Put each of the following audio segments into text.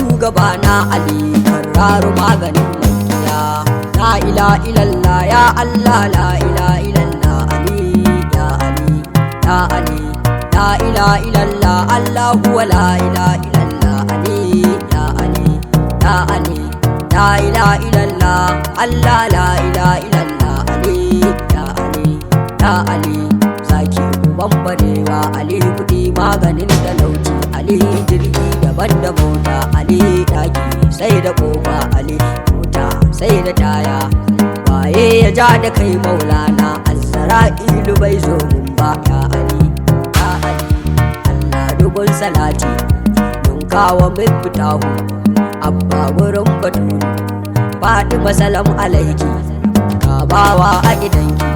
shugabana Ali karraru maganin makiya. La ilaha illallah ya Allah, la ilaha illallah Ali ya Ali ya Ali, la ilaha illallah Allahu wa la ilaha illallah Ali ya Ali ya Ali, la ilaha illallah Allah, la ilaha illallah Ali ya Ali ya Ali. Zaki uban barewa Ali, kudi maganin talauci Ali, jirgi daban da mota Ali, daki sai da kofa Ali, mota sai da taya. Waye ya ja da kai maulana, Azra'ilu bai zo mun ba ya Ali ya Ali. Allah dubun salati don kawo min fitahu, abba wurin batulu Fatima salam alaiki, ka bawa a gidanki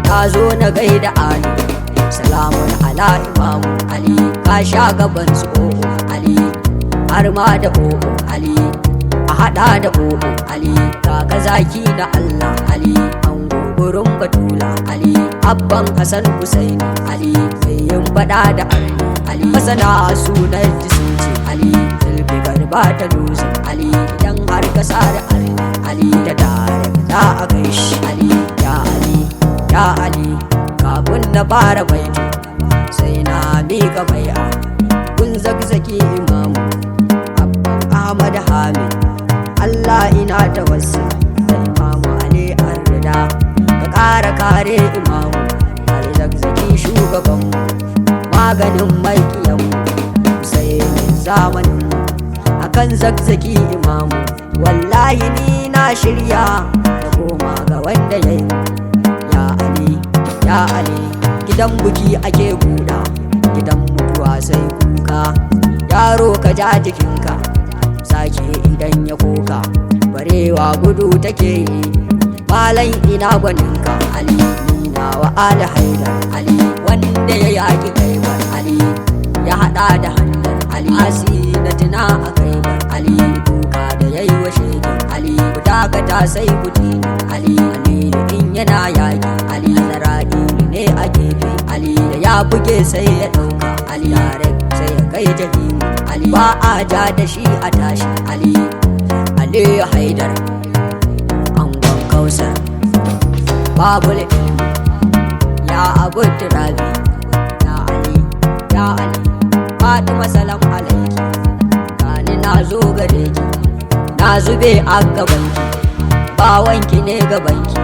ta zo na gaida Ali. Salamun ala imamu Ali, ka sha gaban su o'o Ali, har ma da o'o Ali, a hada da o'o Ali. Kaka zaki da Allah Ali, an gurin batula Ali, abban Hassan Husaini Ali, mai yin fada da arni Ali, masana sunan jisunci Ali, zulfikar ba ta dutse Ali, idan har ka sare arni Ali, da tare za a kai shi Ali ya Ali ya Ali. Kafin na fara baiti sai na miƙa bai'a kun zakzaki imamu abban Ahmad Hamid. Allah ina tawassul da imamu Ali Arrida, ka ƙara kare imamu Ali zakzaki shugabanmu, maganin maikiyanmu Husainin zamaninmu. Akan zakzaki imamu wallahi ni na shirya da koma ga wanda ya yi ya Ali ya Ali. Gidan buki ake guda, gidan mutuwa sai kuka, yaro ka ja jikinka sake idan ya koka. Barewa gudu take yi, malan ina gwaninka Ali, nina wa Ali Haidar Ali, wanda ya yaki Khaibar Ali, ya hada da Handar Ali, Asina tuna a Khaibar Ali, kuka da yayi wa shegin Ali, dakata sai kuti Ali, Aliyu in yana yaki Ali, Azra'ilu ne a gefe Ali, da ya buge sai ya dauka Ali, yare sai ya kai jahimu Ali, ba a ja da shi a tashi Ali. Aliyu Haidar angon Kausar babul ilmi ya abu turabi ya Ali ya Ali. Fatima salam alaiki, gani na zo gare ki, na zube a gabanki, bawanki ne gabanki,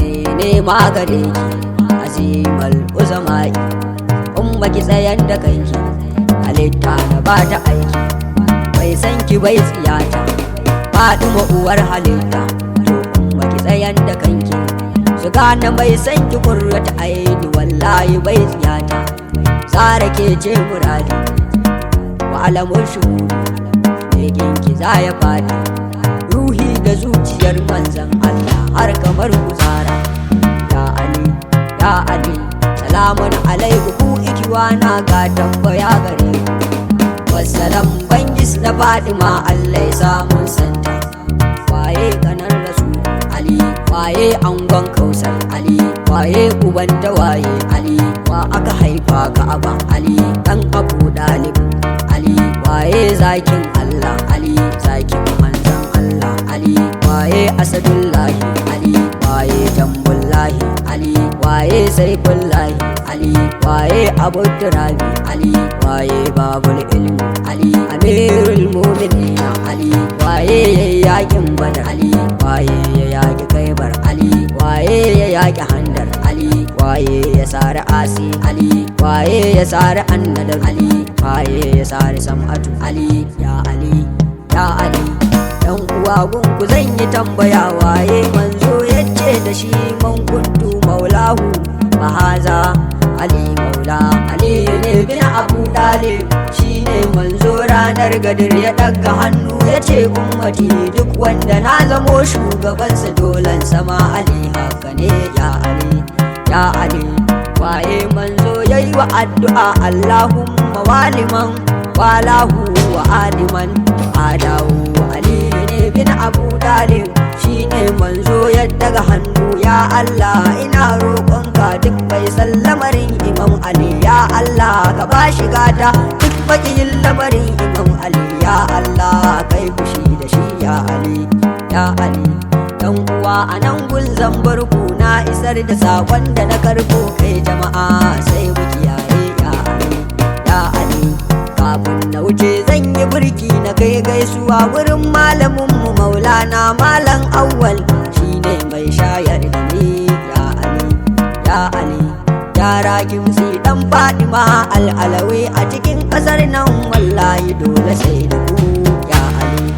mene ma gare ki azimal uzamai. Umma ki tsayan da kanki, halitta na ba ta aiki, bai san ki bai tsiyata Fatima uwar halitta. To umma ki tsayan da kanki, su gane bai san ki kurrata aini, wallahi bai tsiyata. Zara ke ce muradi wa alamun shuhudu, beginki za ya fadi ruhi da zuciyar manzan Allah har kamar guzara ya Ali ya Ali. Salamun alaikum ku ikiwana, ga tambaya gare ku. Wassalam bangis na Fatima Allah ya samun santa. Waye kanar Rasul Ali, waye angon Kausar Ali, waye uban tawaye Ali, wa aka haifa Ka'aba Ali, dan Abu Dalib Ali, waye zakin Allah Ali, zakin manzan Allah Ali, waye Asadullahi Ali, waye Jambullahi Ali, waye Saifullahi Ali, waye Abu Turabi Ali, waye Babul Ilmi Ali, Amirul Mu'minin Ali, waye yakin Badar Ali, waye ya yaki Khaibar Ali, waye ya yaki Handar Ali, waye ya sare Asi Ali, waye ya sare Annadar Ali, waye ya sare Sam'atu Ali ya Ali ya Ali. Dan uwa gunku zan yi tambaya, waye manzo yace da shi man kuntu maulahu mahaza Ali maula Ali ne bin Abu Talib, shine manzo ranar Gadir ya daga hannu yace ummati duk wanda na zamo shugabansa dolan sama Ali. Haka ne ya Ali ya Ali. Waye manzo yayi wa addu'a Allahumma waliman walahu wa aliman adawu Ali ne bin Abu Talib, shine manzo ya daga hannu ya Allah ina roƙonka duk mai sallamarin Imam Ali ya Allah ka bashi gata duk bakin lamarin Imam Ali ya Allah kai fushi da shi ya Ali ya Ali dan uwa anan gun zambarku na isar da sakon da na karbo kai jama'a sai mu kiyaye ya Ali ya Ali kafin na wuce zan yi burki na kai gaisuwa wurin malamin mu Maulana Malam Awwal shine mai shayar da ni ya Ali ya Ali yara kimsi dan Fatima al'alawi a cikin kasar nan wallahi dole sai da ku ya Ali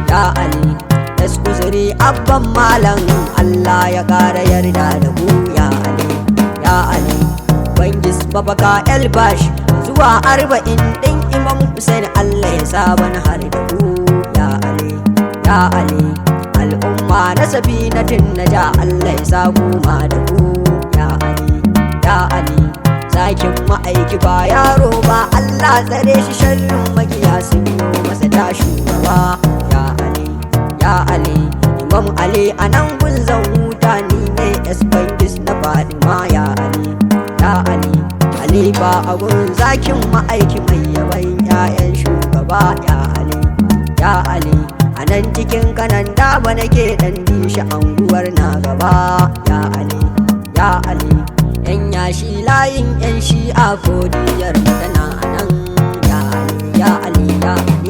ya Ali Yaskuzuri abban malam Allah ya kara yarda da ku ya Ali ya Ali Bangis babaka Elbash zuwa 40 din Imam Hussein Allah ya saban har da ku ya Ali ya Ali al'umma na Sabinatin Naja Allah ya sa kuma da ku ya Ali ya Ali zakin ma'aiki ba yaro ba Allah tsare shi sharrin makiya sun yi masa tashi gaba ya Ali ya Ali Imam Ali anan gun zan huta ni ne Bangis na Fatima ya Ali ya Ali Ali ba a gun zakin ma'aiki mai yawan 'ya'yan shugaba ya Ali ya Ali anan cikin kanan daba nake dan dishi anguwar na gaba ya Ali ya Ali yan yashi layin yan shi'a kodiyar tana anan ya Ali ya Ali ya Ali